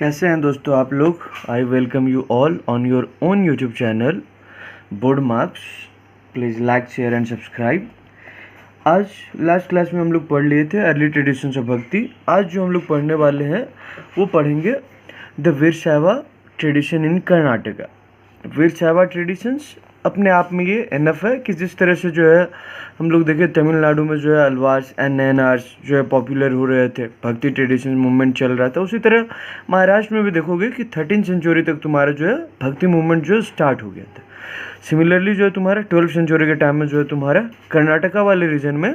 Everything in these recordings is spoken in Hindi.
कैसे हैं दोस्तों आप लोग। I welcome you all on your own YouTube channel board marks. Please like share and subscribe. आज लास्ट क्लास में हम लोग पढ़ लिए थे अर्ली ट्रेडिशंस ऑफ भक्ति। आज जो हम लोग पढ़ने वाले हैं वो पढ़ेंगे the Veerashaiva tradition in Karnataka. Veerashaiva traditions अपने आप में ये इनफ है कि जिस तरह से जो है हम लोग देखें तमिलनाडु में जो है अल्वार्स एंड नैनार्स जो है पॉपुलर हो रहे थे, भक्ति ट्रेडिशन मूवमेंट चल रहा था, उसी तरह महाराष्ट्र में भी देखोगे कि 13th सेंचुरी तक तुम्हारा जो है भक्ति मूवमेंट जो है स्टार्ट हो गया था। सिमिलरली जो है तुम्हारा 12th सेंचुरी के टाइम में जो है तुम्हारा कर्नाटका वाले रीजन में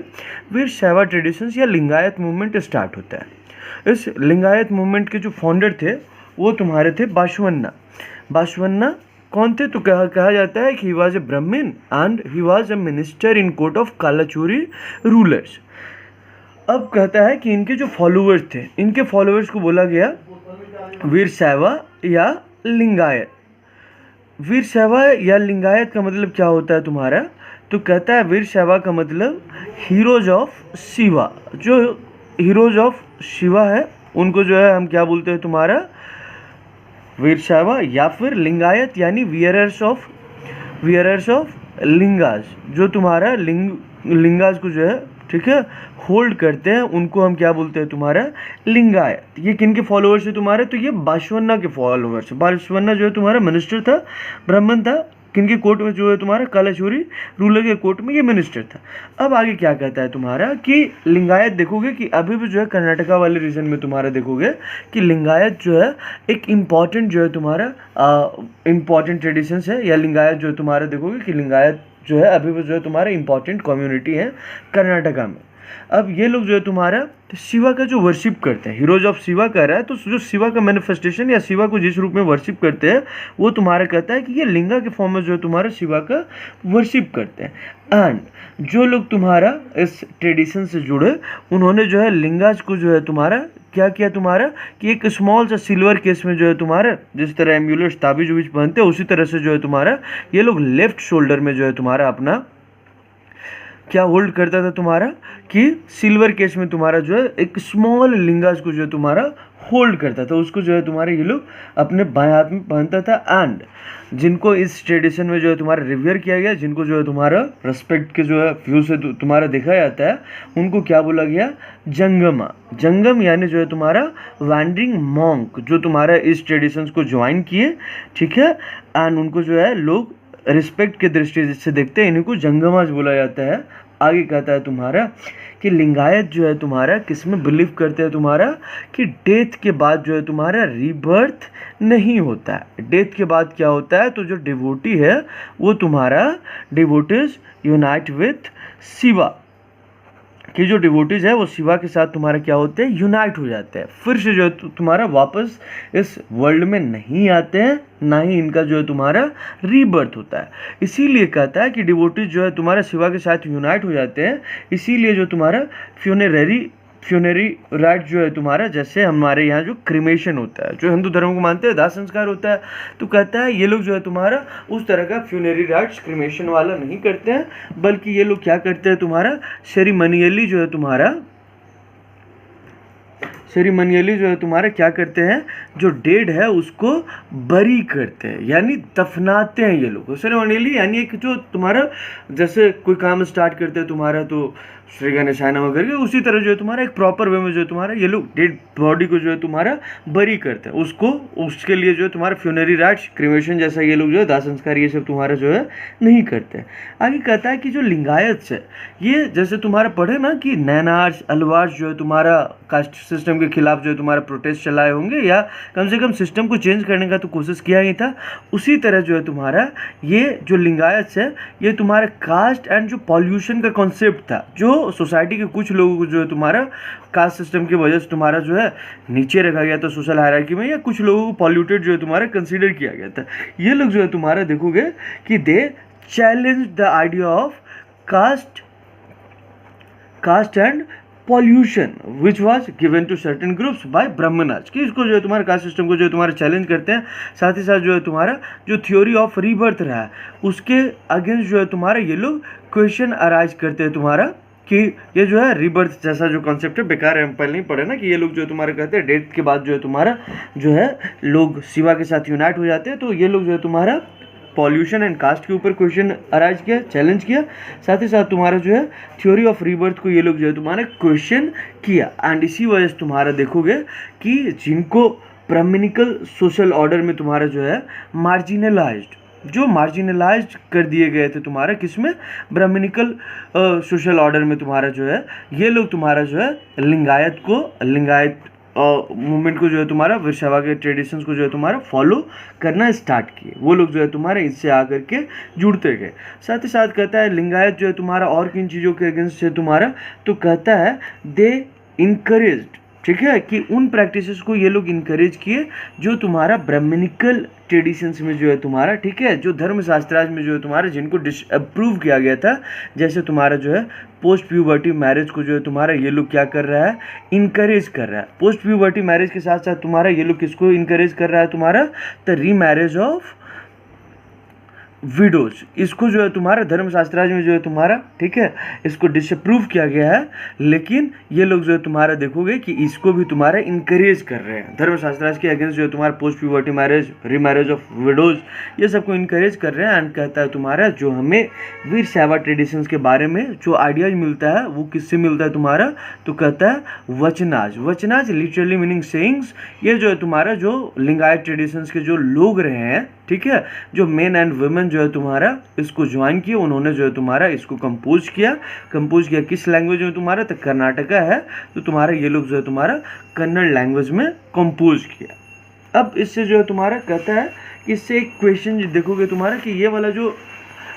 वीरशैव ट्रेडिशंस या लिंगायत मूवमेंट स्टार्ट होता है। इस लिंगायत मूवमेंट के जो फाउंडर थे वो तुम्हारे थे बाशवन्ना कौन थे? तो कहा जाता है कि ही was a Brahmin and he was a minister in court of Kalachuri rulers. अब कहता है कि इनके जो फॉलोअर्स थे, इनके फॉलोअर्स को बोला गया वीरशैव या लिंगायत। वीरशैव या लिंगायत का मतलब क्या होता है तुम्हारा? तो कहता है वीरशैव का मतलब हीरोज ऑफ शिवा। जो हीरोज ऑफ शिवा है उनको जो है हम क्या बोलते हैं तुम्हारा वीरशैव, या फिर लिंगायत यानी वियरर्स ऑफ लिंगास। जो तुम्हारा लिंगास को जो है ठीक है होल्ड करते हैं उनको हम क्या बोलते हैं तुम्हारा लिंगायत। ये किन के फॉलोअर्स है तुम्हारे? तो ये बाशवन्ना के फॉलोअर्स। बाशवन्ना जो है तुम्हारा मिनिस्टर था, ब्राह्मण था, किनके कोर्ट में जो है तुम्हारा कालाचूरी रूलर के कोर्ट में ये मिनिस्टर था। अब आगे क्या कहता है तुम्हारा कि लिंगायत देखोगे कि अभी भी जो है कर्नाटका वाले रीजन में तुम्हारा देखोगे कि लिंगायत जो है एक इम्पॉर्टेंट जो है तुम्हारा इम्पॉर्टेंट ट्रेडिशंस है, या लिंगायत जो है तुम्हारा देखोगे कि लिंगायत जो है अभी भी जो है तुम्हारा इम्पॉर्टेंट कम्युनिटी है कर्नाटका में। अब ये लोग जो है तुम्हारा तो शिवा का जो वर्शिप करते हैं, हीरोज ऑफ शिवा कह रहा है, तो जो शिवा का मैनिफेस्टेशन या शिवा को जिस रूप में वर्शिप करते हैं वो तुम्हारा कहता है कि ये लिंगा के फॉर्म में जो है तुम्हारा शिवा का वर्शिप करते हैं। एंड जो लोग तुम्हारा इस ट्रेडिशन से जुड़े उन्होंने जो है लिंगाज को जो है तुम्हारा क्या किया तुम्हारा कि एक स्मॉल सा सिल्वर केस में जो है तुम्हारा जिस तरह एम्यूलेट्स ताबीज उबीज पहनते हैं उसी तरह से जो है तुम्हारा ये लोग लेफ्ट शोल्डर में जो है तुम्हारा अपना क्या होल्ड करता था तुम्हारा कि सिल्वर केस में तुम्हारा जो है एक स्मॉल लिंगास को जो है तुम्हारा होल्ड करता था, उसको जो है तुम्हारे ये लोग अपने बाएं हाथ में पहनता था। एंड जिनको इस ट्रेडिशन में जो है तुम्हारा रिवियर किया गया, जिनको जो है तुम्हारा रेस्पेक्ट के जो है व्यू से तुम्हारा देखा जाता है, उनको क्या बोला गया? जंगम यानी जो है तुम्हारा वैंडरिंग मॉन्क, जो तुम्हारा इस ट्रेडिशंस को ज्वाइन किए, ठीक है। एंड उनको जो है लोग रिस्पेक्ट के दृष्टि से देखते हैं, इन्हीं को जंगमाज बोला जाता है। आगे कहता है तुम्हारा कि लिंगायत जो है तुम्हारा किस में बिलीव करते हैं तुम्हारा कि डेथ के बाद जो है तुम्हारा रीबर्थ नहीं होता है। डेथ के बाद क्या होता है? तो जो डिवोटी है वो तुम्हारा डिवोटीज यूनाइट विथ शिवा, कि जो डिवोटीज है वो शिवा के साथ तुम्हारा क्या होते हैं? यूनाइट हो जाते हैं। फिर से जो है तुम्हारा वापस इस वर्ल्ड में नहीं आते हैं, ना ही इनका जो है तुम्हारा रीबर्थ होता है। इसीलिए कहता है कि डिवोटीज जो है तुम्हारा शिवा के साथ यूनाइट हो जाते हैं, इसीलिए जो तुम्हारा फ्यूनरी राइट जो है तुम्हारा, जैसे हमारे यहाँ जो क्रिमेशन होता है, जो हिंदू धर्म को मानते हैं दाह संस्कार होता है, तो कहता है ये लोग जो है तुम्हारा उस तरह का फ्यूनरी राइट्स क्रिमेशन वाला नहीं करते हैं, बल्कि ये लोग क्या करते हैं तुम्हारा सेरिमनियली जो है तुम्हारा क्या करते हैं? जो डेड है उसको बरी करते हैं, यानी दफनाते हैं ये लोग सेरेमोनियली। यानी एक जो तुम्हारा जैसे कोई काम स्टार्ट करते हैं तुम्हारा तो श्री गणेशाय नमः करके, उसी तरह जो है तुम्हारा एक प्रॉपर वे में जो है तुम्हारा ये लोग डेड बॉडी को जो है तुम्हारा बरी करते हैं, उसके लिए जो है तुम्हारा फ्यूनरी राइट्स क्रिमेशन जैसा ये लोग जो है दाह संस्कार ये सब तुम्हारा जो है नहीं करते। आगे कहता है कि जो लिंगायत है ये जैसे तुम्हारा पढ़े ना कि नैनार्स अल्वार्स जो है तुम्हारा कास्ट सिस्टम के खिलाफ जो है तुम्हारा प्रोटेस्ट चलाए होंगे, या कम से कम सिस्टम को चेंज करने का तो कोशिश किया ही था। उसी तरह जो है तुम्हारा ये जो लिंगायत है ये तुम्हारा कास्ट एंड जो पॉल्यूशन का कॉन्सेप्ट था, जो सोसाइटी के कुछ लोगों को जो है तुम्हारा कास्ट सिस्टम की वजह से तुम्हारा जो है नीचे रखा गया था सोशल हायरार्की में, या कुछ लोगों को पॉल्यूटेड जो है तुम्हारा कंसीडर किया गया था। ये लोग जो है तुम्हारा देखोगे कि they challenge the idea of caste and pollution which was given to certain groups by Brahmanas, कि इसको जो है तुम्हारे कास्ट सिस्टम को जो है तुम्हारा चैलेंज करते हैं। साथ ही साथ जो है तुम्हारा जो थ्योरी ऑफ रीबर्थ रहा है उसके अगेंस्ट जो है तुम्हारा ये लोग क्वेश्चन अराइज करते हैं तुम्हारा कि ये जो है रीबर्थ जैसा जो कॉन्सेप्ट है बेकार है, हम पहले ही पढ़े ना कि ये लोग जो है तुम्हारा कहते हैं डेथ के बाद जो है तुम्हारा जो है लोग शिवा के साथ यूनाइट हो जाते हैं। तो ये लोग जो है तुम्हारा पॉल्यूशन एंड कास्ट के ऊपर क्वेश्चन अराइज किया, चैलेंज किया, साथ ही साथ तुम्हारा जो है थ्योरी ऑफ रीबर्थ को ये लोग जो है तुम्हारा क्वेश्चन किया। एंड इसी वजह से तुम्हारा देखोगे कि जिनको ब्राह्मणिकल सोशल ऑर्डर में तुम्हारा जो है मार्जिनलाइज्ड कर दिए गए थे तुम्हारा किसमें, ब्राह्मणिकल सोशल ऑर्डर में तुम्हारा जो है ये लोग तुम्हारा जो है लिंगायत मूवमेंट को जो है तुम्हारा वीरशैव के ट्रेडिशंस को जो है तुम्हारा फॉलो करना स्टार्ट किए। वो लोग जो है तुम्हारे इससे आकर के जुड़ते गए। साथ ही साथ कहता है लिंगायत जो है तुम्हारा और किन चीज़ों के अगेंस्ट है तुम्हारा, तो कहता है दे इनकरेज्ड, ठीक है, कि उन प्रैक्टिसेस को ये लोग इनकरेज किए जो तुम्हारा ब्राह्मणिकल ट्रेडिशंस में जो है तुम्हारा, ठीक है, जो धर्मशास्त्राज में जो है तुम्हारा जिनको डिसअप्रूव किया गया था, जैसे तुम्हारा जो है पोस्ट प्यूबर्टी मैरिज को जो है तुम्हारा ये लोग क्या कर रहा है, इनकरेज कर रहा है। पोस्ट प्यूबर्टी मैरिज के साथ साथ तुम्हारा ये लोग किसको इनकरेज कर रहा है तुम्हारा, द रीमैरिज ऑफ विडोज, इसको जो है तुम्हारा धर्मशास्त्राज में जो है तुम्हारा, ठीक है, इसको डिसअप्रूव किया गया है। लेकिन ये लोग जो है तुम्हारा देखोगे कि इसको भी तुम्हारा इनकरेज कर रहे हैं, धर्मशास्त्राज के अगेंस्ट जो है तुम्हारा post puberty marriage, remarriage of widows, ये सबको इनकरेज कर रहे हैं। एंड कहता है तुम्हारा जो हमें वीरशैव ट्रेडिशंस के बारे में जो आइडियाज मिलता है वो किससे मिलता है तुम्हारा, तो कहता है वचनाज लिटरली मीनिंग सेइंग्स। ये जो है तुम्हारा जो लिंगायत ट्रेडिशंस के जो लोग रहे हैं, ठीक है, जो मेन एंड वुमेन जो है तुम्हारा इसको ज्वाइन किया, उन्होंने जो है तुम्हारा इसको कंपोज किया किस लैंग्वेज में तुम्हारा, तो कर्नाटका है, तो तुम्हारा ये लोग जो है तुम्हारा कन्नड़ लैंग्वेज में कंपोज किया। अब इससे जो है तुम्हारा कहता है कि इससे एक क्वेश्चन देखोगे तुम्हारा कि ये वाला जो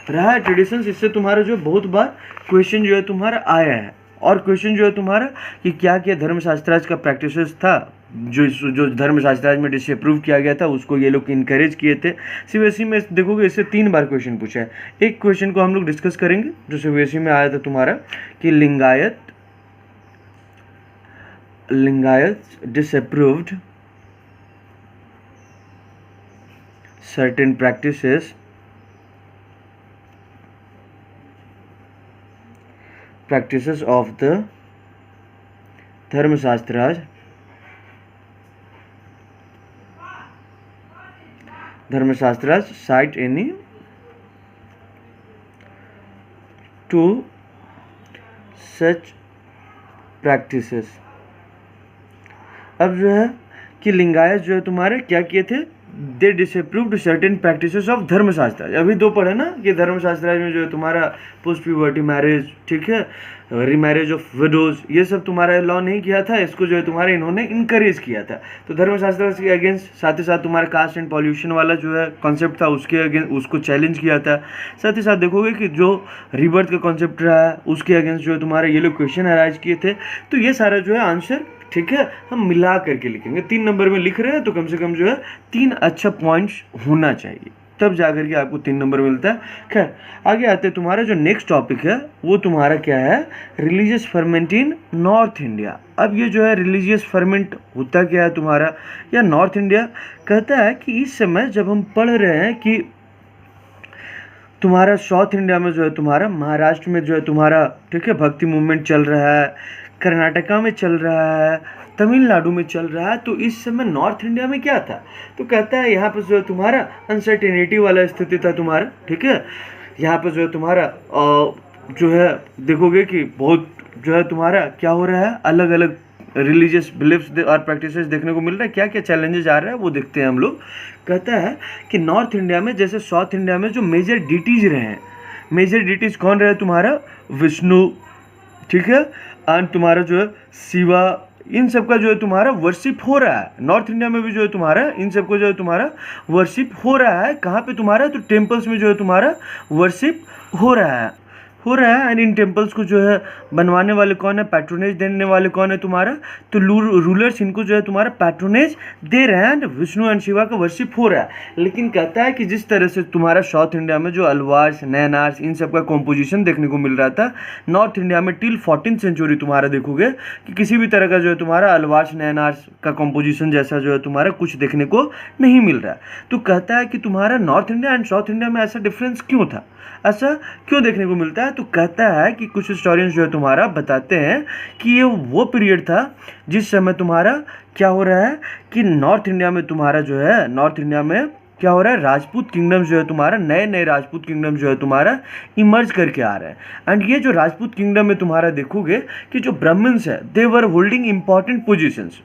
रहा है ट्रेडिशंस, इससे तुम्हारा जो बहुत बार क्वेश्चन जो है तुम्हारा आया है। और क्वेश्चन जो है तुम्हारा कि क्या क्या धर्मशास्त्राज का प्रैक्टिसेस था जो धर्मशास्त्राज में डिसअप्रूव किया गया था, उसको ये लोग इनकरेज किए थे। सीबीएसई में देखोगे इससे 3 बार क्वेश्चन पूछा है। एक क्वेश्चन को हम लोग डिस्कस करेंगे जो सीबीएसई में आया था तुम्हारा कि Lingayat disapproved certain practices of the Dharmashastras cite any 2 such practices। अब जो है कि लिंगायत जो है तुम्हारे क्या किए थे, दे disapproved certain practices of Dharmashastras. अभी 2 पढ़े ना कि धर्मशास्त्राज में जो है तुम्हारा पोस्ट प्यूबर्टी मैरिज, ठीक है, रीमैरिज ऑफ विडोज, ये सब तुम्हारा लॉ नहीं किया था, इसको जो है तुम्हारे इन्होंने इनकरेज किया था। तो धर्मशास्त्राज के अगेंस्ट, साथ ही साथ तुम्हारा कास्ट एंड पॉल्यूशन वाला जो है कॉन्सेप्ट था उसके अगेंस्ट उसको चैलेंज किया था। साथ ही साथ देखोगे कि जो रीबर्थ का कॉन्सेप्ट रहा है उसके अगेंस्ट जो है तुम्हारे ये लोग क्वेश्चन अराइज किए थे। तो ये सारा जो है आंसर, ठीक है, हम मिला करके लिखेंगे। 3 नंबर में लिख रहे हैं तो कम से कम जो है 3 अच्छा पॉइंट्स होना चाहिए, तब जाकर के आपको 3 नंबर मिलता है। खैर आगे आते हैं, तुम्हारा जो नेक्स्ट टॉपिक है वो तुम्हारा क्या है, रिलीजियस फर्मेंट इन नॉर्थ इंडिया। अब ये जो है रिलीजियस फर्मेंट होता क्या है तुम्हारा, या नॉर्थ इंडिया कहता है कि इस समय जब हम पढ़ रहे हैं कि तुम्हारा साउथ इंडिया में जो है तुम्हारा, महाराष्ट्र में जो है तुम्हारा, ठीक है, भक्ति मूवमेंट चल रहा है, कर्नाटका में चल रहा है, तमिलनाडु में चल रहा है, तो इस समय नॉर्थ इंडिया में क्या था, तो कहता है यहाँ पर जो है तुम्हारा अनसर्टेनिटी वाला स्थिति था तुम्हारा, ठीक है, यहाँ पर जो है तुम्हारा जो है देखोगे कि बहुत जो है तुम्हारा क्या हो रहा है, अलग अलग रिलीजियस बिलीफ्स और प्रैक्टिसेस देखने को मिल रहा है। क्या क्या चैलेंजेस आ रहे हैं वो देखते हैं हम लोग। कहता है कि नॉर्थ इंडिया में जैसे साउथ इंडिया में जो मेजर डिटीज रहे हैं, मेजर डिटीज कौन रहे तुम्हारा, विष्णु, ठीक है, एंड तुम्हारा जो है शिवा, इन सब का जो है तुम्हारा वर्शिप हो रहा है। नॉर्थ इंडिया में भी जो है तुम्हारा इन सबको जो है तुम्हारा वर्शिप हो रहा है। कहाँ पे तुम्हारा, तो टेम्पल्स में जो है तुम्हारा वर्शिप हो रहा है। एंड इन टेम्पल्स को जो है बनवाने वाले कौन है, पैट्रोनेज देने वाले कौन है तुम्हारा, तो रूलर्स इनको जो है तुम्हारा पैट्रोनेज दे रहे हैं एंड विष्णु एंड शिवा का वर्शिप हो रहा है। लेकिन कहता है कि जिस तरह से तुम्हारा साउथ इंडिया में जो अलवार्स, नैनार्स, इन सब का कॉम्पोजिशन देखने को मिल रहा था, नॉर्थ इंडिया में टिल 14th सेंचुरी तुम्हारा देखोगे कि किसी भी तरह का जो है तुम्हारा अलवार्स, नैनार्स का कॉम्पोजिशन जैसा जो है तुम्हारा कुछ देखने को नहीं मिल रहा है। तो कहता है कि तुम्हारा north India and south India में ऐसा डिफरेंस क्यों था, ऐसा क्यों देखने को मिलता है। है तो कहता है कि कुछ हिस्टोरियंस जो है तुम्हारा बताते हैं कि ये वो पीरियड था जिस समय तुम्हारा क्या हो रहा है कि नॉर्थ इंडिया में तुम्हारा जो है, नॉर्थ इंडिया में क्या हो रहा है, राजपूत किंगडम जो है तुम्हारा, नए नए राजपूत किंगडम जो है तुम्हारा इमर्ज करके आ रहा है। एंड ये जो राजपूत किंगडम में तुम्हारा देखोगे कि जो ब्राह्मण्स है दे वर होल्डिंग इंपॉर्टेंट पोजीशंस।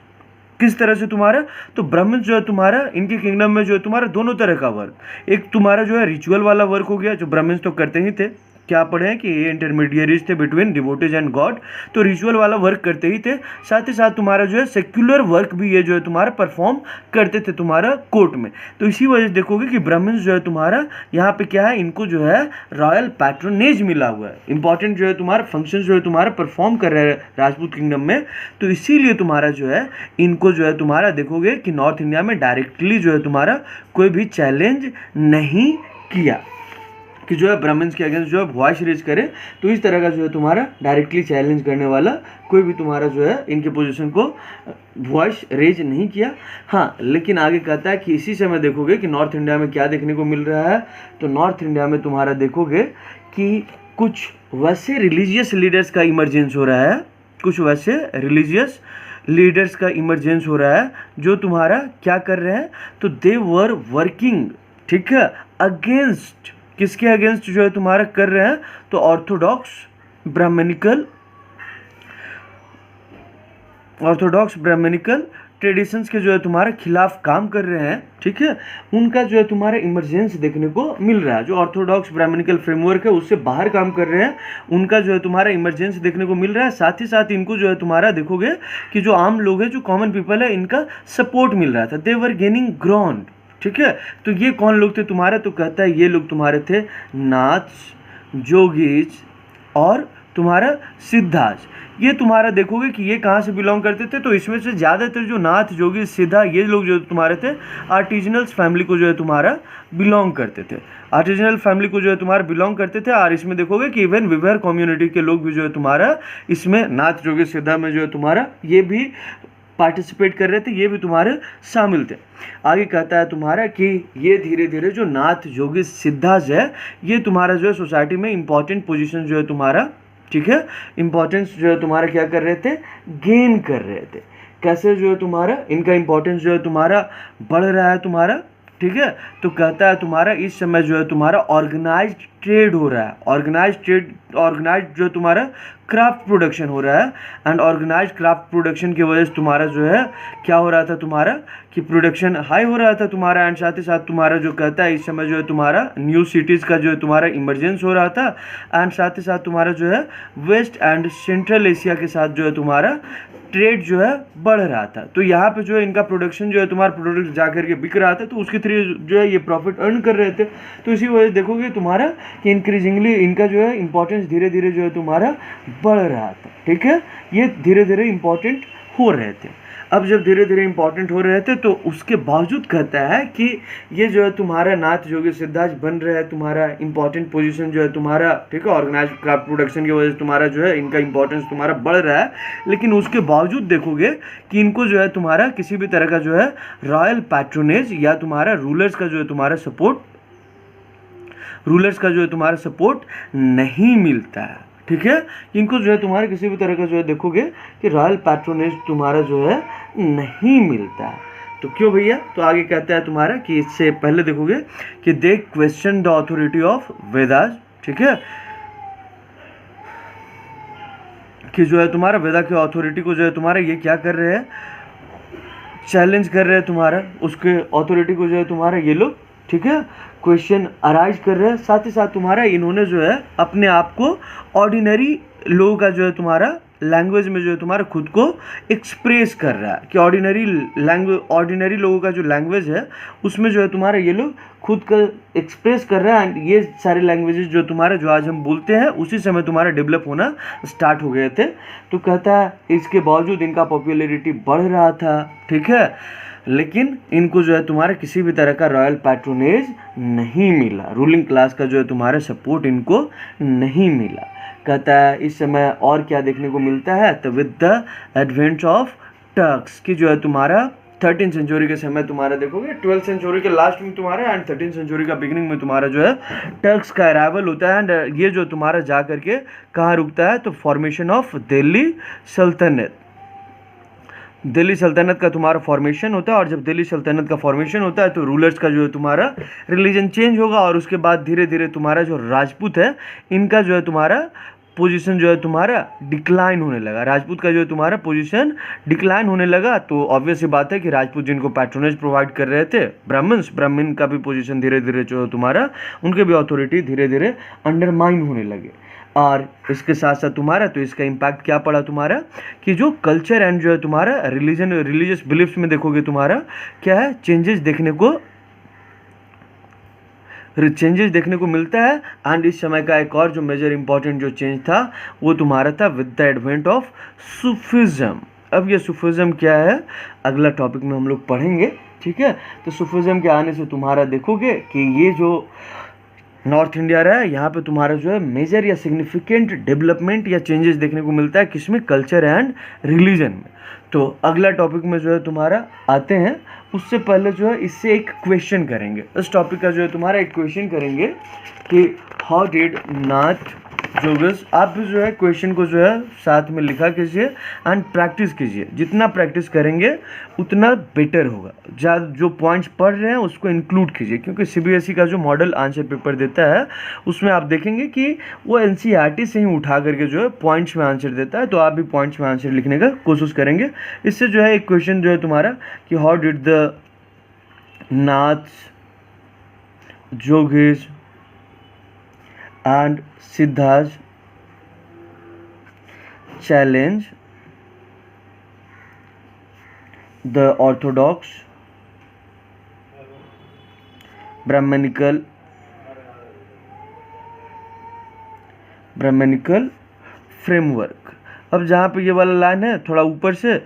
किस तरह से तुम्हारा, तो ब्राह्मण जो है तुम्हारा, इनके किंगडम में जो है तुम्हारा दोनों तरह का वर्क, एक तुम्हारा जो है रिचुअल वाला वर्क हो गया, जो ब्राह्मण्स तो करते ही थे, क्या पढ़े हैं कि ये इंटरमीडिएरीज थे बिटवीन डिवोटीज एंड गॉड, तो रिचुअल वाला वर्क करते ही थे। साथ ही साथ तुम्हारा जो है सेक्युलर वर्क भी ये जो है तुम्हारा परफॉर्म करते थे तुम्हारा कोर्ट में। तो इसी वजह से देखोगे कि ब्राह्मण्स जो है तुम्हारा यहाँ पे क्या है, इनको जो है रॉयल पैट्रोनेज मिला हुआ है, इंपॉर्टेंट जो है तुम्हारा फंक्शन जो है तुम्हारा परफॉर्म कर रहे हैं राजपूत किंगडम में। तो इसीलिए तुम्हारा जो है इनको जो है तुम्हारा देखोगे कि नॉर्थ इंडिया में डायरेक्टली जो है तुम्हारा कोई भी चैलेंज नहीं किया कि जो है ब्राह्मण्स के अगेंस्ट जो है वॉइस रेज करे। तो इस तरह का जो है तुम्हारा डायरेक्टली चैलेंज करने वाला कोई भी तुम्हारा जो है इनके पोजीशन को वॉइस रेज नहीं किया। हाँ, लेकिन आगे कहता है कि इसी समय देखोगे कि नॉर्थ इंडिया में क्या देखने को मिल रहा है, तो नॉर्थ इंडिया में तुम्हारा देखोगे कि कुछ वैसे रिलीजियस लीडर्स का इमरजेंस हो रहा है, कुछ वैसे रिलीजियस लीडर्स का इमरजेंस हो रहा है जो तुम्हारा क्या कर रहे हैं, तो दे वर वर्किंग, ठीक है, अगेंस्ट, किसके अगेंस्ट जो है तुम्हारा कर रहे हैं, तो ऑर्थोडॉक्स ब्राह्मणिकल ट्रेडिशंस के जो है तुम्हारे खिलाफ काम कर रहे हैं, ठीक है, उनका जो है तुम्हारा इमरजेंस देखने को मिल रहा है। जो ऑर्थोडॉक्स ब्राह्मणिकल फ्रेमवर्क है उससे बाहर काम कर रहे हैं, उनका जो है तुम्हारा इमरजेंस देखने को मिल रहा है। साथ ही साथ इनको जो है तुम्हारा देखोगे कि जो आम लोग हैं, जो कॉमन पीपल है, इनका सपोर्ट मिल रहा था, दे वर गेनिंग ग्राउंड, ठीक है। तो ये कौन लोग थे तुम्हारे, तो कहता है ये लोग तुम्हारे थे नाथ, जोगीज और तुम्हारा सिद्धाज। ये तुम्हारा देखोगे कि ये कहाँ से बिलोंग करते थे, तो इसमें से ज़्यादातर जो नाथ, जोगी, सिद्धा, ये लोग जो तुम्हारे थे आर्टिजनल्स फैमिली को जो है तुम्हारा बिलोंग करते थे, आर्टिजनल फैमिली को जो है तुम्हारा बिलोंग करते थे। और इसमें देखोगे कि इवन विवेर कम्युनिटी के लोग भी जो है तुम्हारा इसमें नाथ, जोगी, सिद्धा में जो है तुम्हारा ये भी पार्टिसिपेट कर रहे थे, ये भी तुम्हारे शामिल थे। आगे कहता है तुम्हारा कि ये धीरे धीरे जो नाथ, जोगी, सिद्धाज है, ये तुम्हारा जो है सोसाइटी में इंपॉर्टेंट पोजीशन जो है तुम्हारा, ठीक है, इंपॉर्टेंस जो है तुम्हारा क्या कर रहे थे, गेन कर रहे थे। कैसे जो है तुम्हारा इनका इंपॉर्टेंस जो है तुम्हारा बढ़ रहा है तुम्हारा, ठीक है। तो कहता है तुम्हारा इस समय जो है तुम्हारा ऑर्गेनाइज्ड ट्रेड हो रहा है, ऑर्गेनाइज्ड जो तुम्हारा क्राफ्ट प्रोडक्शन हो रहा है। एंड ऑर्गेनाइज्ड क्राफ्ट प्रोडक्शन की वजह से तुम्हारा जो है क्या हो रहा था तुम्हारा कि प्रोडक्शन हाई हो रहा था तुम्हारा। एंड साथ ही साथ तुम्हारा जो कहता है इस समय जो है तुम्हारा न्यू सिटीज़ का जो है तुम्हारा इमरजेंस हो रहा था। एंड साथ ही साथ तुम्हारा जो है वेस्ट एंड सेंट्रल एशिया के साथ जो है तुम्हारा ट्रेड जो है बढ़ रहा था। तो यहाँ पे जो है इनका प्रोडक्शन जो है तुम्हारा प्रोडक्ट जा करके बिक रहा था, तो उसके थ्रू जो है ये प्रॉफिट अर्न कर रहे थे। तो इसी वजह से देखोगे तुम्हारा कि इंक्रीजिंगली इनका जो है इंपॉर्टेंस धीरे धीरे जो है तुम्हारा बढ़ रहा था, ठीक है, ये धीरे धीरे इंपॉर्टेंट हो रहे थे। अब जब धीरे धीरे इंपॉर्टेंट हो रहे थे तो उसके बावजूद कहता है कि ये जो है तुम्हारा नाथ, जोगी, सिद्धाज बन रहा है, तुम्हारा इंपॉर्टेंट पोजीशन जो है तुम्हारा, ठीक है, ऑर्गेनाइज्ड क्राफ्ट प्रोडक्शन की वजह से तुम्हारा जो है इनका इंपॉर्टेंस तुम्हारा बढ़ रहा है। लेकिन उसके बावजूद देखोगे कि इनको जो है तुम्हारा किसी भी तरह का जो है रॉयल पैट्रोनेज या तुम्हारा रूलर्स का जो है तुम्हारा सपोर्ट नहीं मिलता है, ठीक है। इनको जो है तुम्हारे किसी भी तरह का जो है देखोगे कि रॉयल पैट्रोनेज तुम्हारा जो है नहीं मिलता है। तो क्यों भैया, तो आगे कहता है तुम्हारा कि इससे पहले देखोगे कि they question the authority of Vedas, ठीक है, कि जो है तुम्हारा वेदा के अथॉरिटी को जो है तुम्हारा ये क्या कर रहे हैं, चैलेंज कर रहे हैं तुम्हारा, उसके अथॉरिटी को जो है तुम्हारा ये लोग, ठीक है, क्वेश्चन अराइज कर रहे हैं। साथ ही साथ तुम्हारा इन्होंने जो है अपने आप को ऑर्डिनरी लोगों का जो है तुम्हारा लैंग्वेज में जो है तुम्हारा खुद को एक्सप्रेस कर रहा है कि ऑर्डिनरी लोगों का जो लैंग्वेज है उसमें जो है तुम्हारा ये लोग खुद का एक्सप्रेस कर रहा है। एंड ये सारे लैंग्वेजेस जो तुम्हारा जो आज हम बोलते हैं उसी समय तुम्हारा डेवलप होना स्टार्ट हो गए थे। तो कहता है इसके बावजूद इनका पॉपुलैरिटी बढ़ रहा था, ठीक है, लेकिन इनको जो है तुम्हारा किसी भी तरह का रॉयल पैट्रोनेज नहीं मिला, रूलिंग क्लास का जो है तुम्हारा सपोर्ट इनको नहीं मिला। कहता है इस समय और क्या देखने को मिलता है, तो with the advent of Turks की जो है तुम्हारा 13 सेंचुरी के समय तुम्हारा देखोगे 12th सेंचुरी के लास्ट में तुम्हारा एंड 13 सेंचुरी का बिगिनिंग में तुम्हारा जो है टर्क्स का अराइवल होता है एंड ये जो तुम्हारा जा करके कहाँ रुकता है, तो फॉर्मेशन ऑफ दिल्ली सल्तनत। दिल्ली सल्तनत का तुम्हारा फॉर्मेशन होता है और जब दिल्ली सल्तनत का फॉर्मेशन होता है तो रूलर्स का जो है तुम्हारा रिलीजन चेंज होगा और उसके बाद धीरे धीरे तुम्हारा जो राजपूत है इनका जो है तुम्हारा पोजीशन जो है तुम्हारा डिक्लाइन होने लगा। राजपूत का जो है तुम्हारा पोजीशन डिक्लाइन होने लगा तो ऑब्वियस सी बात है कि राजपूत जिनको पैट्रोनेज प्रोवाइड कर रहे थे ब्राह्मण का भी पोजीशन धीरे धीरे जो है तुम्हारा उनके भी अथॉरिटी धीरे धीरे अंडरमाइन होने लगे। और इसके साथ साथ तुम्हारा तो इसका इम्पैक्ट क्या पड़ा तुम्हारा कि जो कल्चर एंड जो है तुम्हारा रिलीजियस बिलीफ्स में देखोगे तुम्हारा क्या है चेंजेस देखने को मिलता है। एंड इस समय का एक और जो मेजर इंपॉर्टेंट जो चेंज था वो तुम्हारा था with the advent of Sufism. अब ये सूफिज्म क्या है अगला टॉपिक में हम लोग पढ़ेंगे, ठीक है। तो सूफिज्म के आने से तुम्हारा देखोगे कि ये जो नॉर्थ इंडिया रहा है यहाँ पे तुम्हारा जो है मेजर या सिग्निफिकेंट डेवलपमेंट या चेंजेस देखने को मिलता है किसमें, कल्चर एंड रिलीजन में। तो अगला टॉपिक में जो है तुम्हारा आते हैं, उससे पहले जो है इससे एक क्वेश्चन करेंगे। इस टॉपिक का जो है तुम्हारा एक क्वेश्चन करेंगे कि हाउ डिड नाथ जोगेश। आप भी जो है क्वेश्चन को जो है साथ में लिखा कीजिए एंड प्रैक्टिस कीजिए। जितना प्रैक्टिस करेंगे उतना बेटर होगा। जो पॉइंट्स पढ़ रहे हैं उसको इंक्लूड कीजिए क्योंकि सीबीएसई का जो मॉडल आंसर पेपर देता है उसमें आप देखेंगे कि वो एनसीईआरटी से ही उठा करके जो है पॉइंट्स में आंसर देता है। तो आप भी पॉइंट्स में आंसर लिखने का कोशिश करेंगे। इससे जो है एक क्वेश्चन जो है तुम्हारा कि हाउ डिड द नाथ जोगेश and Siddharth challenge the orthodox Brahmanical framework। अब जहाँ पे ये वाला लाइन है थोड़ा ऊपर से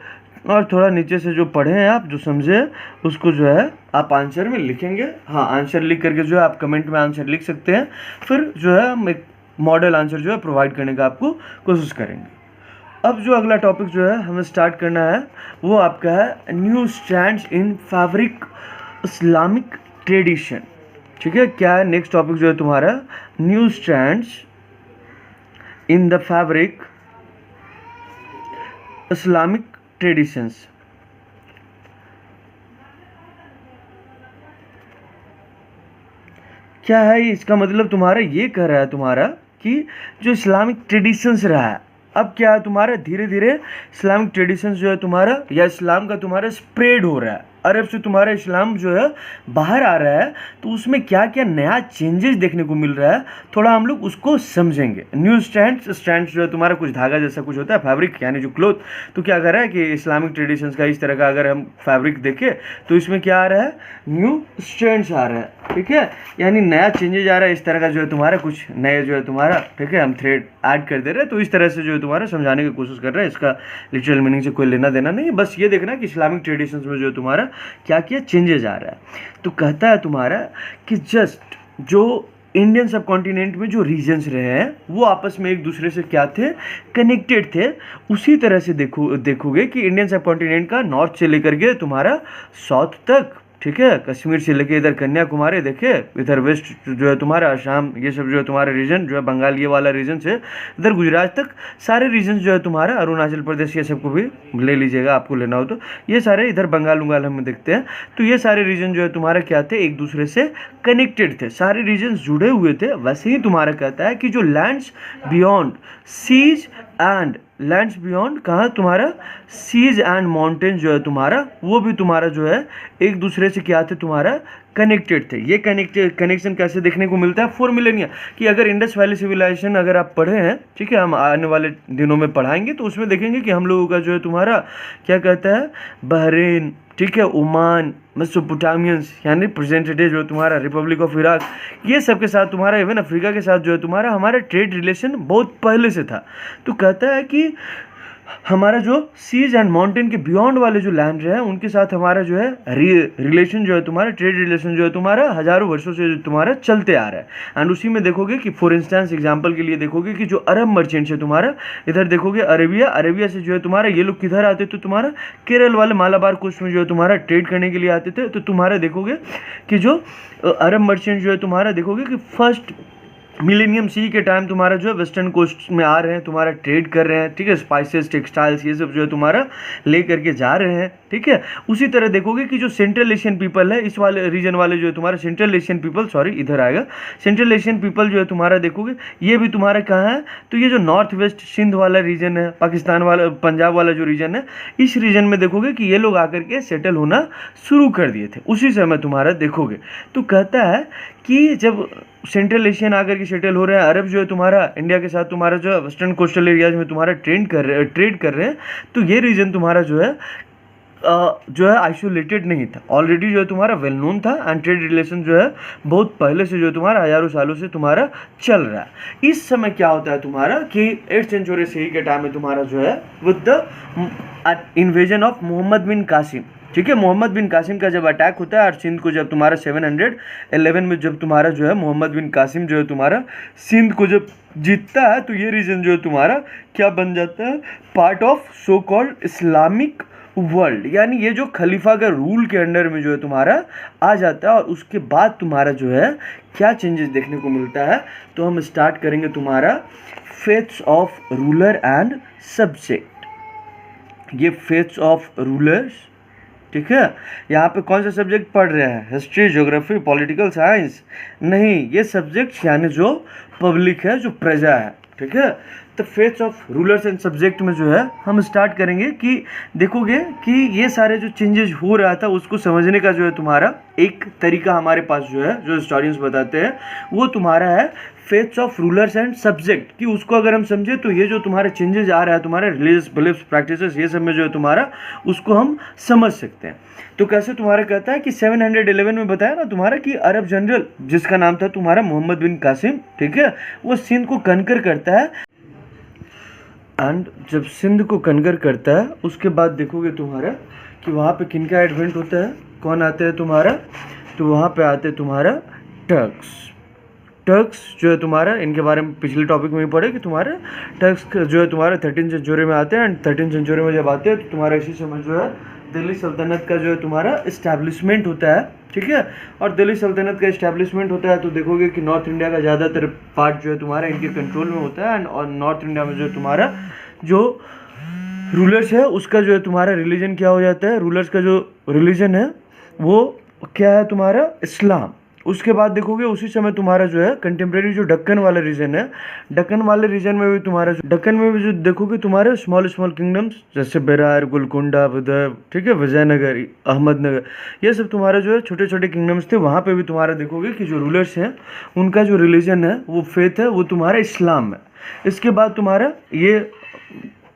और थोड़ा नीचे से जो पढ़े हैं आप जो समझे उसको जो है आप आंसर में लिखेंगे। हाँ, आंसर लिख करके जो है आप कमेंट में आंसर लिख सकते हैं। फिर जो है हम एक मॉडल आंसर जो है प्रोवाइड करने का आपको कोशिश करेंगे। अब जो अगला टॉपिक जो है हमें स्टार्ट करना है वो आपका है न्यू स्ट्रैंड्स इन फैब्रिक इस्लामिक ट्रेडिशन, ठीक है। क्या है नेक्स्ट टॉपिक जो है तुम्हारा new strands in the fabric Islamic traditions. क्या है इसका मतलब तुम्हारा ये कह रहा है तुम्हारा कि जो इस्लामिक ट्रेडिशंस रहा है अब क्या है तुम्हारा धीरे धीरे इस्लामिक ट्रेडिशंस जो है तुम्हारा या इस्लाम का तुम्हारा स्प्रेड हो रहा है। अरब से तुम्हारा इस्लाम जो है बाहर आ रहा है तो उसमें क्या क्या नया चेंजेस देखने को मिल रहा है थोड़ा हम लोग उसको समझेंगे। न्यू स्ट्रैंड्स जो है तुम्हारा कुछ धागा जैसा कुछ होता है फैब्रिक यानी जो क्लोथ। तो क्या कर रहा है कि इस्लामिक ट्रेडिशंस का इस तरह का अगर हम फैब्रिक देखें तो इसमें क्या आ रहा है न्यू स्ट्रैंड्स आ रहा है, ठीक है। यानी नया चेंजेज आ रहा है इस तरह का जो है तुम्हारा कुछ नए जो है तुम्हारा, ठीक है, हम थ्रेड ऐड कर दे रहे हैं। तो इस तरह से जो है तुम्हारा समझाने की कोशिश कर रहे हैं। इसका लिटरल मीनिंग से कोई लेना देना नहीं है, बस ये देखना कि इस्लामिक ट्रेडिशंस में जो है तुम्हारा क्या क्या चेंजेस आ रहा है। तो कहता है तुम्हारा कि जस्ट जो इंडियन सब कॉन्टिनेंट में जो रीजन्स रहे हैं वो आपस में एक दूसरे से क्या थे, कनेक्टेड थे। उसी तरह से देखोगे कि इंडियन सब कॉन्टिनेंट का नॉर्थ से लेकर के तुम्हारा साउथ तक, ठीक है, कश्मीर से लेके इधर कन्याकुमारी देखे, इधर वेस्ट जो है तुम्हारा आसाम, ये सब जो है तुम्हारा रीजन जो है बंगाल ये वाला रीजन से इधर गुजरात तक सारे रीजन जो है तुम्हारा, अरुणाचल प्रदेश ये सबको भी ले लीजिएगा आपको लेना हो तो, ये सारे इधर बंगाल उंगाल हम देखते हैं। तो ये सारे रीजन जो है तुम्हारा क्या थे, एक दूसरे से कनेक्टेड थे, सारे रीजन जुड़े हुए थे। वैसे ही तुम्हारा कहता है कि जो lands beyond seas and lands beyond कहाँ तुम्हारा सीज एंड माउंटेन जो है तुम्हारा वो भी तुम्हारा जो है एक दूसरे से क्या थे तुम्हारा कनेक्टेड थे। ये कनेक्शन कैसे देखने को मिलता है, 4 मिलेनिया कि अगर इंडस वैली सिविलाइजेशन अगर आप पढ़े हैं, ठीक है, हम आने वाले दिनों में पढ़ाएंगे तो उसमें देखेंगे कि हम लोगों का जो है तुम्हारा क्या कहता है बहरीन, ठीक है, ओमान, मेसोपोटामियंस यानी प्रेजेंट डे जो तुम्हारा रिपब्लिक ऑफ इराक, ये सब के साथ तुम्हारा इवन अफ्रीका के साथ जो है तुम्हारा हमारा ट्रेड रिलेशन बहुत पहले से था। तो कहता है कि हमारा जो सीज एंड माउंटेन के बियॉन्ड वाले जो लैंड है उनके साथ हमारा जो है रिलेशन जो है तुम्हारा, ट्रेड रिलेशन जो है तुम्हारा हज़ारों वर्षों से जो तुम्हारा चलते आ रहा है। एंड उसी में देखोगे कि फॉर इंस्टेंस एग्जांपल के लिए देखोगे कि जो अरब मर्चेंट्स है तुम्हारा, इधर देखोगे अरेबिया से जो है तुम्हारा ये लोग किधर आते थे तुम्हारा, केरल वाले मालाबार कोस्ट में जो है तुम्हारा ट्रेड करने के लिए आते थे। तो तुम्हारा देखोगे कि जो अरब मर्चेंट जो है तुम्हारा देखोगे कि फर्स्ट मिलेनियम सी के टाइम तुम्हारा जो है वेस्टर्न कोस्ट में आ रहे हैं, तुम्हारा ट्रेड कर रहे हैं, ठीक है, स्पाइसेस, टेक्सटाइल्स, ये सब जो है तुम्हारा ले करके जा रहे हैं, ठीक है। उसी तरह देखोगे कि जो सेंट्रल एशियन पीपल है, इस वाले रीजन वाले जो है तुम्हारा सेंट्रल एशियन पीपल, सॉरी इधर आएगा, सेंट्रल एशियन पीपल जो है तुम्हारा देखोगे ये भी तुम्हारा कहाँ है, तो ये जो नॉर्थ वेस्ट सिंध वाला रीजन है, पाकिस्तान वाला, पंजाब वाला जो रीजन है, इस रीजन में देखोगे कि ये लोग आकर के सेटल होना शुरू कर दिए थे उसी समय तुम्हारा देखोगे। तो कहता है कि जब सेंट्रल एशियन आकर के सेटल हो रहे हैं, अरब जो है तुम्हारा इंडिया के साथ तुम्हारा जो है वेस्टर्न कोस्टल एरियाज में तुम्हारा ट्रेड कर रहे हैं, तो ये रीजन तुम्हारा जो है आइसोलेटेड नहीं था, ऑलरेडी जो है तुम्हारा वेल नोन था एंड ट्रेड रिलेशन जो है बहुत पहले से जो है तुम्हारा हजारों सालों से तुम्हारा चल रहा है। इस समय क्या होता है तुम्हारा कि 8th सेंचुरी से ही के टाइम में तुम्हारा जो है with the invasion of Muhammad bin Qasim, ठीक है, मोहम्मद बिन कासिम का जब अटैक होता है और सिंध को जब तुम्हारा 711 में जब तुम्हारा जो है मोहम्मद बिन कासिम जो है तुम्हारा सिंध को जब जीतता है, तो ये रीजन जो है तुम्हारा क्या बन जाता है, part of so called Islamic world, यानी ये जो खलीफा का रूल के अंडर में जो है तुम्हारा आ जाता है। और उसके बाद तुम्हारा जो है क्या चेंजेस देखने को मिलता है, तो हम स्टार्ट करेंगे तुम्हारा faiths of ruler and subject. ये फेथ्स ऑफ रूलर्स, ठीक है, यहाँ पे कौन सा सब्जेक्ट पढ़ रहे हैं, हिस्ट्री, ज्योग्राफी, पॉलिटिकल साइंस नहीं, ये सब्जेक्ट यानी जो पब्लिक है, जो प्रजा है, ठीक है। तो faiths of rulers and subject में जो है हम स्टार्ट करेंगे कि देखोगे कि ये सारे जो चेंजेस हो रहा था उसको समझने का जो है तुम्हारा एक तरीका हमारे पास जो है, जो हिस्टोरियंस बताते हैं, वो तुम्हारा है faiths of rulers and subject, कि उसको अगर हम समझे तो ये जो तुम्हारे चेंजेस आ रहा है तुम्हारे रिलीजियस बिलीफ्स, प्रैक्टिसेस, ये सब में जो है तुम्हारा उसको हम समझ सकते हैं। तो कैसे तुम्हारा कहता है कि 711 में बताया ना तुम्हारा कि अरब जनरल जिसका नाम था तुम्हारा मोहम्मद बिन कासिम, ठीक है, वो सिंध को कनकर करता है। एंड जब सिंध को कनकर करता है उसके बाद देखोगे तुम्हारा कि वहाँ पे किनका एडवेंट होता है, कौन आते हैं तुम्हारा, तो वहाँ पे आते हैं तुम्हारा टर्क्स जो है तुम्हारा, इनके बारे में पिछले टॉपिक में ही पढ़े कि तुम्हारे टर्क्स जो है तुम्हारा 13th सेंचुरी में आते हैं। एंड 13th सेंचुरी में जब आते हैं तो तुम्हारा इसी समय जो है दिल्ली सल्तनत का जो है तुम्हारा इस्टेब्लिशमेंट होता है, ठीक है। और दिल्ली सल्तनत का इस्टेब्लिशमेंट होता है तो देखोगे कि नॉर्थ इंडिया का ज़्यादातर पार्ट जो है तुम्हारा इनके कंट्रोल में होता है। एंड और नॉर्थ इंडिया में जो है तुम्हारा जो रूलर्स है उसका जो है तुम्हारा रिलीजन क्या हो जाता है, रूलर्स का जो रिलीजन है वो क्या है तुम्हारा, इस्लाम। उसके बाद देखोगे उसी समय तुम्हारा जो है कंटेम्प्रेरी जो दक्कन वाला रीजन है, दक्कन वाले रीजन में भी तुम्हारा दक्कन में भी जो देखोगे तुम्हारे स्मॉल किंगडम्स जैसे बेरार, गोलकोंडा, विदर्भ, ठीक है, विजयनगर, अहमदनगर, ये सब तुम्हारा जो है छोटे छोटे किंगडम्स थे। वहाँ पे भी तुम्हारा देखोगे कि जो रूलर्स हैं उनका जो रिलीजन है, वो फेथ है, वो तुम्हारा इस्लाम है। इसके बाद तुम्हारा ये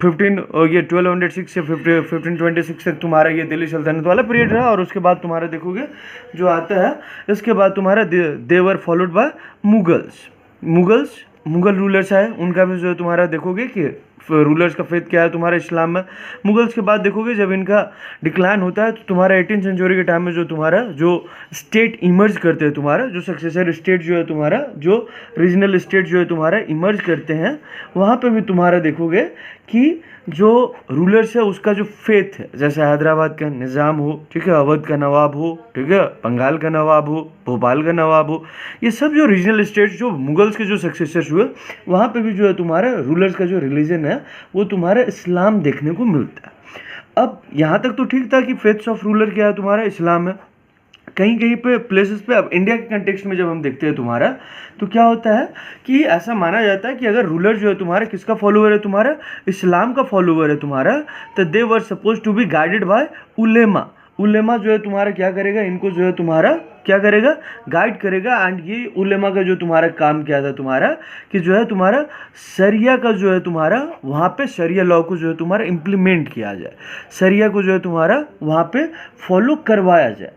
1206 से 1526 तक तुम्हारा ये दिल्ली सल्तनत वाला पीरियड रहा। और उसके बाद तुम्हारा देखोगे जो आता है, इसके बाद तुम्हारा देवर फॉलोड बाय मुगल रूलर्स आए, उनका भी जो है तुम्हारा देखोगे कि रूलर्स का फेथ क्या है तुम्हारा, इस्लाम में। मुगल्स के बाद देखोगे जब इनका डिक्लाइन होता है तो तुम्हारा 18th सेंचुरी के टाइम में जो तुम्हारा जो स्टेट इमर्ज करते हैं, तुम्हारा जो सक्सेसर स्टेट जो है तुम्हारा, जो रीजनल स्टेट जो है तुम्हारा इमर्ज करते हैं, वहाँ पे भी तुम्हारा देखोगे कि जो रूलर्स है उसका जो फेथ है, जैसे हैदराबाद का निज़ाम हो, ठीक है, अवध का नवाब हो, ठीक है, बंगाल का नवाब हो, भोपाल का नवाब हो, ये सब जो रीजनल स्टेट्स जो मुगल्स के जो सक्सेसर्स हुए, वहाँ पे भी जो है तुम्हारा रूलर्स का जो रिलीजन है वो तुम्हारा इस्लाम देखने को मिलता है। अब यहाँ तक तो ठीक था कि फेथ्स ऑफ रूलर क्या है तुम्हारा, इस्लाम है। कहीं कहीं पे प्लेसेस पे, अब इंडिया के कंटेक्स्ट में जब हम देखते हैं तुम्हारा, तो क्या होता है कि ऐसा माना जाता है कि अगर रूलर जो है तुम्हारा किसका फॉलोअर है तुम्हारा, इस्लाम का फॉलोअर है तुम्हारा, तो they were suppose to be guided by ulema जो है तुम्हारा क्या करेगा, इनको जो है तुम्हारा क्या करेगा, गाइड करेगा। एंड ये उलेमा का जो तुम्हारा काम क्या था तुम्हारा, कि जो है तुम्हारा शरिया का जो है तुम्हारा वहाँ पे शरिया लॉ को जो है तुम्हारा इम्प्लीमेंट किया जाए, शरिया को जो है तुम्हारा वहाँ पे फॉलो करवाया जाए।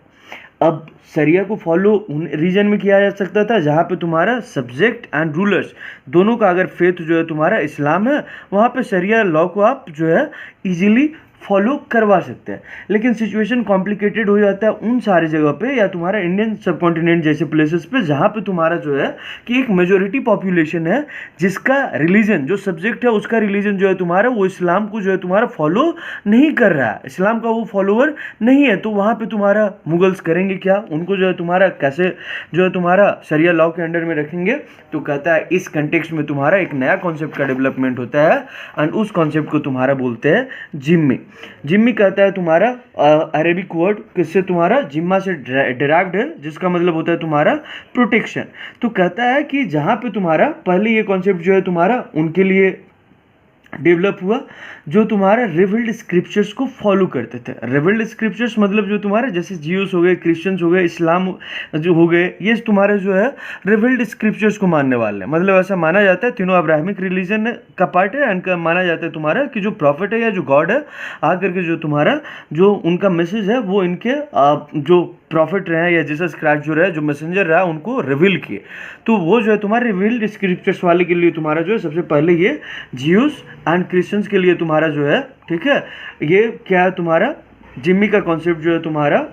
अब शरिया को फॉलो उन रीजन में किया जा सकता था जहाँ पे तुम्हारा सब्जेक्ट एंड रूलर्स दोनों का अगर फेथ जो है तुम्हारा इस्लाम है, वहाँ पे शरिया लॉ को आप जो है इजीली फॉलो करवा सकते हैं। लेकिन सिचुएशन कॉम्प्लिकेटेड हो जाता है उन सारी जगह पे या तुम्हारा इंडियन सब कॉन्टिनेंट जैसे प्लेसेस पे जहाँ पे तुम्हारा जो है कि एक मेजोरिटी पॉपुलेशन है जिसका रिलीजन जो सब्जेक्ट है उसका रिलीजन जो है तुम्हारा वो इस्लाम को जो है तुम्हारा फॉलो नहीं कर रहा है, इस्लाम का वो फॉलोअर नहीं है। तो वहाँ पे तुम्हारा मुगल्स करेंगे क्या, उनको जो है तुम्हारा कैसे जो है तुम्हारा शरिया लॉ के अंडर में रखेंगे। तो कहता है इस कंटेक्स्ट में तुम्हारा एक नया कॉन्सेप्ट का डेवलपमेंट होता है एंड उस कॉन्सेप्ट को तुम्हारा बोलते हैं जिम्मी। जिम्मी कहता है तुम्हारा अरेबिक वर्ड किससे तुम्हारा जिम्मा से डिराइव्ड है जिसका मतलब होता है तुम्हारा प्रोटेक्शन। तो कहता है कि जहाँ पे तुम्हारा पहले ये कॉन्सेप्ट जो है तुम्हारा उनके लिए डेवलप हुआ जो तुम्हारा रिविल्ड स्क्रिप्चर्स को फॉलो करते थे। रिविल्ड स्क्रिप्चर्स मतलब जो तुम्हारे जैसे जियोस हो गए, क्रिश्चियंस हो गए, इस्लाम जो हो गए, ये तुम्हारे जो है रिविल्ड स्क्रिप्चर्स को मानने वाले हैं। मतलब ऐसा माना जाता है तीनों अब्राहमिक रिलीजन का पार्ट है एंड माना जाता है तुम्हारा कि जो प्रॉफिट है या जो गॉड है आकर के जो तुम्हारा जो उनका मैसेज है वो इनके जो प्रॉफिट रहे या जीसस क्राइस्ट जो रहे जो मैसेंजर रहा उनको रिवील किए। तो वो जो है तुम्हारे रिवील्ड स्क्रिप्चर्स वाले के लिए तुम्हारा जो है सबसे पहले ये जियूस एंड क्रिश्चियंस के लिए तुम्हारा जो है ठीक है ये क्या है तुम्हारा जिम्मी का कॉन्सेप्ट जो है तुम्हारा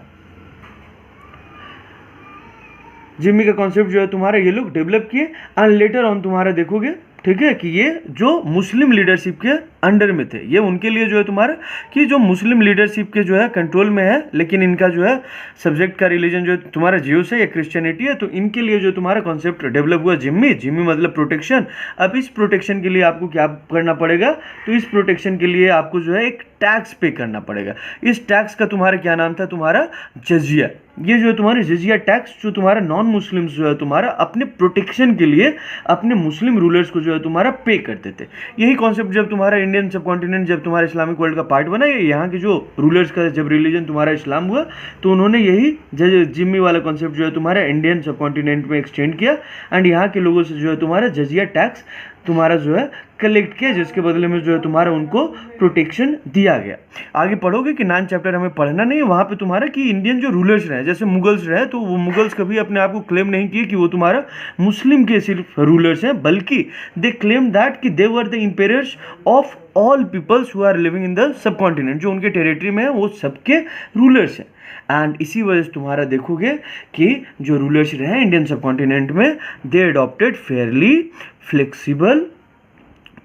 जिम्मी का कॉन्सेप्ट जो है तुम्हारा ये लोग डेवलप किए एंड लेटर ऑन तुम्हारा देखोगे ठीक है कि ये जो मुस्लिम लीडरशिप के अंडर में थे, ये उनके लिए जो है तुम्हारा कि जो मुस्लिम लीडरशिप के जो है कंट्रोल में है लेकिन इनका जो है सब्जेक्ट का रिलीजन जो है तुम्हारा जियोस है या क्रिश्चियनिटी है। तो इनके लिए जो तुम्हारा कॉन्सेप्ट डेवलप हुआ जिम्मी। जिम्मी मतलब प्रोटेक्शन। अब इस प्रोटेक्शन के लिए आपको क्या करना पड़ेगा, तो इस प्रोटेक्शन के लिए आपको जो है एक टैक्स पे करना पड़ेगा। इस टैक्स का तुम्हारा क्या नाम था, तुम्हारा जजिया। ये जो है तुम्हारे जजिया टैक्स जो तुम्हारा नॉन मुस्लिम्स जो है तुम्हारा अपने प्रोटेक्शन के लिए अपने मुस्लिम रूलर्स को जो है तुम्हारा पे करते थे। यही कॉन्सेप्ट जब तुम्हारा इंडियन सब कॉन्टिनेंट जब तुम्हारा इस्लामिक वर्ल्ड का पार्ट बना, यहाँ के जो रूलर्स का जब रिलीजन तुम्हारा इस्लाम हुआ तो उन्होंने यही जिम्मी वाला कॉन्सेप्ट जो है तुम्हारा इंडियन सब कॉन्टिनेंट में एक्सटेंड किया एंड यहाँ के लोगों से जो है तुम्हारा जजिया टैक्स तुम्हारा जो है कलेक्ट किया जिसके बदले में जो है तुम्हारा उनको प्रोटेक्शन दिया गया। आगे पढ़ोगे कि 9 चैप्टर हमें पढ़ना नहीं है, वहाँ पे तुम्हारा कि इंडियन जो रूलर्स रहे जैसे मुगल्स रहे तो वो मुगल्स कभी अपने आप को क्लेम नहीं किए कि वो तुम्हारा मुस्लिम के सिर्फ रूलर्स हैं, बल्कि दे क्लेम दैट कि they were the emperors of all peoples who are living in the subcontinent. जो उनके टेरिटरी में है वो सबके रूलर्स हैं। एंड इसी वजह से तुम्हारा देखोगे कि जो रूलर्स रहे इंडियन सब कॉन्टिनेंट में they adopted fairly flexible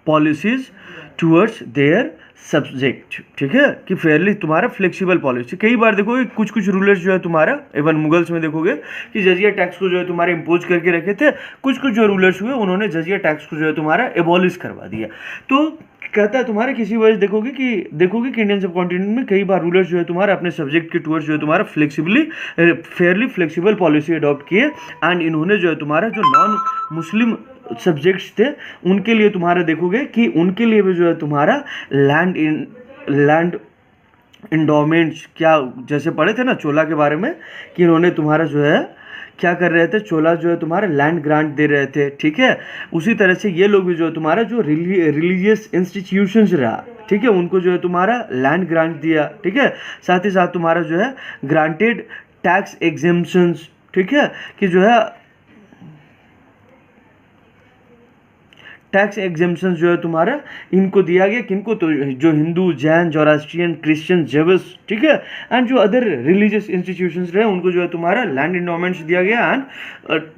policies towards their subject. ठीक है कि फेयरली तुम्हारा फ्लेक्सिबल पॉलिसी। कई बार देखोगे कुछ कुछ रूलर्स जो है तुम्हारा इवन मुगल्स में देखोगे कि जजिया टैक्स को जो है तुम्हारे इम्पोज करके रखे थे, कुछ कुछ जो रूलर्स हुए उन्होंने जजिया टैक्स को जो है तुम्हारा एबॉलिश करवा दिया। तो कहता है तुम्हारे किसी वजह देखोगे कि इंडियन सब कॉन्टिनेंट में कई बार रूलर्स जो है तुम्हारा अपने सब्जेक्ट के टूवर्ड्स जो है तुम्हारा फेयरली फ्लेक्सिबल पॉलिसी अडॉप्ट किए एंड इन्होंने जो है तुम्हारा जो नॉन मुस्लिम सब्जेक्ट्स थे उनके लिए तुम्हारा देखोगे कि उनके लिए भी जो है तुम्हारा लैंड इंडोमेंट्स क्या जैसे पढ़े थे ना चोला के बारे में कि इन्होंने तुम्हारा जो है क्या कर रहे थे, चोला जो है तुम्हारा लैंड ग्रांट दे रहे थे। ठीक है, उसी तरह से ये लोग भी जो है तुम्हारा जो रिलीजियस इंस्टीट्यूशंस रहा ठीक है उनको जो है तुम्हारा लैंड ग्रांट दिया। ठीक है, साथ ही साथ तुम्हारा जो है ग्रांटेड टैक्स एग्जेम्पशंस ठीक है कि जो है टैक्स एग्जेम्पशन जो है तुम्हारा इनको दिया गया। किनको, तो जो Hindu, Jain, Zoroastrian, Christian, Jewish ठीक है एंड जो अदर रिलीजियस इंस्टीट्यूशंस रहे उनको जो है तुम्हारा लैंड इंडोमेंट्स दिया गया एंड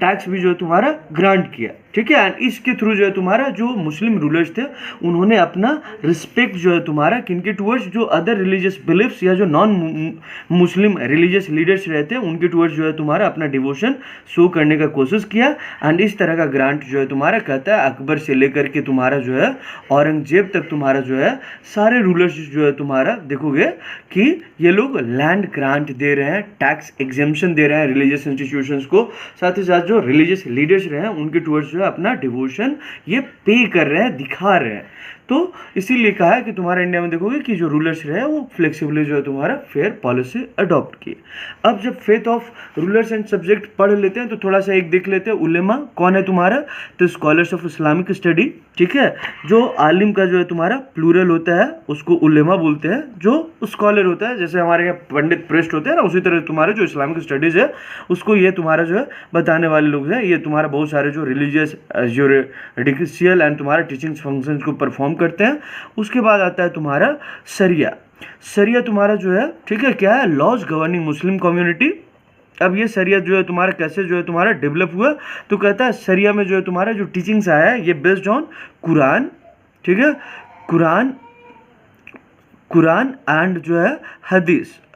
टैक्स भी जो है तुम्हारा ग्रांट किया। ठीक है, एंड इसके थ्रू जो है तुम्हारा जो मुस्लिम रूलर्स थे उन्होंने अपना रिस्पेक्ट जो है तुम्हारा किनके टूवर्ड्स जो अदर रिलीजियस बिलीफ्स या जो नॉन मुस्लिम रिलीजियस लीडर्स रहते हैं उनके टूवर्ड्स जो है तुम्हारा अपना डिवोशन शो करने का कोशिश किया। एंड इस तरह का ग्रांट जो है तुम्हारा कहता है अकबर से लेकर के तुम्हारा जो है औरंगजेब तक तुम्हारा जो है सारे रूलर्स जो है तुम्हारा देखोगे कि ये लोग लैंड ग्रांट दे रहे हैं, टैक्स एग्जेम्पशन दे रहे हैं रिलीजियस इंस्टीट्यूशंस को, साथ ही साथ जो रिलीजियस लीडर्स रहे हैं उनके टूवर्ड्स जो है अपना डिवोशन ये पे कर रहे हैं, दिखा रहे हैं। तो इसीलिए कहा है कि तुम्हारा इंडिया में देखोगे कि जो रूलर्स रहे वो फ्लेक्सिबली जो है तुम्हारा फेयर पॉलिसी अडॉप्ट किए। अब जब faith of rulers and subject पढ़ लेते हैं तो थोड़ा सा एक देख लेते हैं उलेमा कौन है तुम्हारा, तो स्कॉलर्स ऑफ इस्लामिक स्टडी, ठीक है। जो आलिम का जो है तुम्हारा प्लूरल होता है उसको उलेमा बोलते हैं, जो स्कॉलर होता है जैसे हमारे यहाँ पंडित प्रेस्ट होते हैं ना, उसी तरह तुम्हारे जो इस्लामिक स्टडीज़ है उसको ये तुम्हारा जो है बताने वाले लोग हैं। ये तुम्हारा बहुत सारे जो रिलीजियस जो रिडिक्सियल एंड तुम्हारा टीचिंग फंक्शंस को परफॉर्म करते हैं। उसके बाद आता है तुम्हारा सरिया। सरिया तुम्हारा जो है, ठीक है, क्या है, लॉज गवर्निंग मुस्लिम कम्युनिटी। अब ये सरिया जो है तुम्हारा कैसे जो है तुम्हारा डेवलप हुआ, तो कहता है सरिया में जो है तुम्हारा जो टीचिंग्स आया है ये बेस्ड ऑन कुरान, ठीक है, कुरान एंड जो है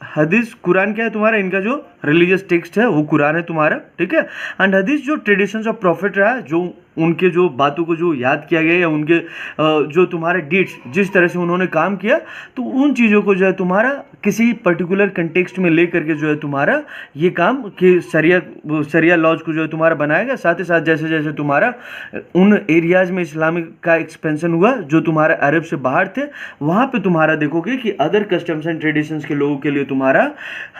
हदीस कुरान क्या है तुम्हारा, इनका जो रिलीजियस टेक्स्ट है वो कुरान है तुम्हारा, ठीक है। एंड हदीस जो ट्रेडिशंस ऑफ प्रॉफिट रहा है, जो उनके जो बातों को जो याद किया गया या उनके जो तुम्हारे डीड्स जिस तरह से उन्होंने काम किया, तो उन चीज़ों को जो है तुम्हारा किसी पर्टिकुलर कंटेक्स्ट में ले करके जो है तुम्हारा ये काम कि सरिया लॉज को जो है तुम्हारा बनाएगा। साथ ही साथ जैसे जैसे तुम्हारा उन एरियाज़ में इस्लामिक का एक्सपेंशन हुआ जो तुम्हारा अरब से बाहर थे, वहाँ पे तुम्हारा देखोगे कि अदर कस्टम्स एंड ट्रेडिशंस के लोगों के लिए तुम्हारा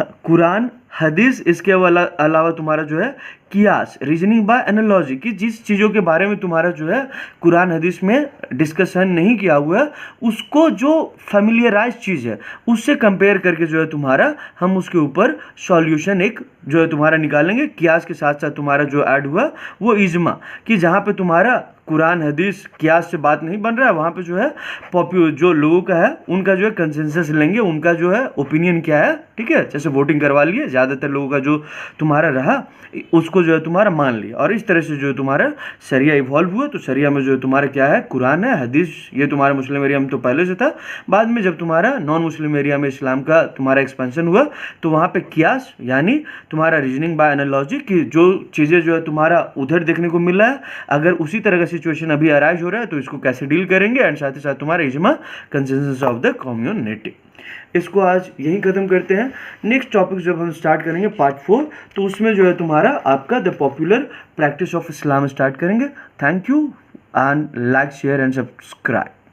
कुरान हदीस, इसके अलावा तुम्हारा जो है कियास रीजनिंग बाय एनालॉजी, कि जिस चीज़ों के बारे में तुम्हारा जो है कुरान हदीस में डिस्कशन नहीं किया हुआ है उसको जो फेमिलियराइज चीज़ है उससे कंपेयर करके जो है तुम्हारा हम उसके ऊपर सॉल्यूशन एक जो है तुम्हारा निकालेंगे। कियास के साथ साथ तुम्हारा जो ऐड हुआ वो इज्मा, कि जहाँ पे तुम्हारा कुरान हदीस कियास से बात नहीं बन रहा है वहाँ पे जो है जो लोगों का है उनका जो है कंसेंसस लेंगे, उनका जो है ओपिनियन क्या है, ठीक है, जैसे वोटिंग करवा लिए, ज़्यादातर लोगों का जो तुम्हारा रहा उसको जो है तुम्हारा मान लिया। और इस तरह से जो है तुम्हारा सरिया इवॉल्व हुआ। तो सरिया में जो है तुम्हारा क्या है, कुरान है, हदीस, ये तुम्हारा मुस्लिम एरिया में तो पहले से था। बाद में जब तुम्हारा नॉन मुस्लिम एरिया में इस्लाम का तुम्हारा एक्सपेंशन हुआ तो वहाँ पे कियास यानी तुम्हारा रीजनिंग बाय एनालॉजी, की जो चीज़ें जो है तुम्हारा उधर देखने को मिल रहा है, अगर उसी तरह का सिचुएशन अभी अराइज हो रहा है तो इसको कैसे डील करेंगे, एंड साथ ही साथ तुम्हारा इज्मा कंसेंसस ऑफ द कम्युनिटी। इसको आज यहीं ख़त्म करते हैं। नेक्स्ट टॉपिक जब हम स्टार्ट करेंगे पार्ट 4, तो उसमें जो है तुम्हारा आपका the popular practice of Islam start करेंगे। Thank you and like share and subscribe.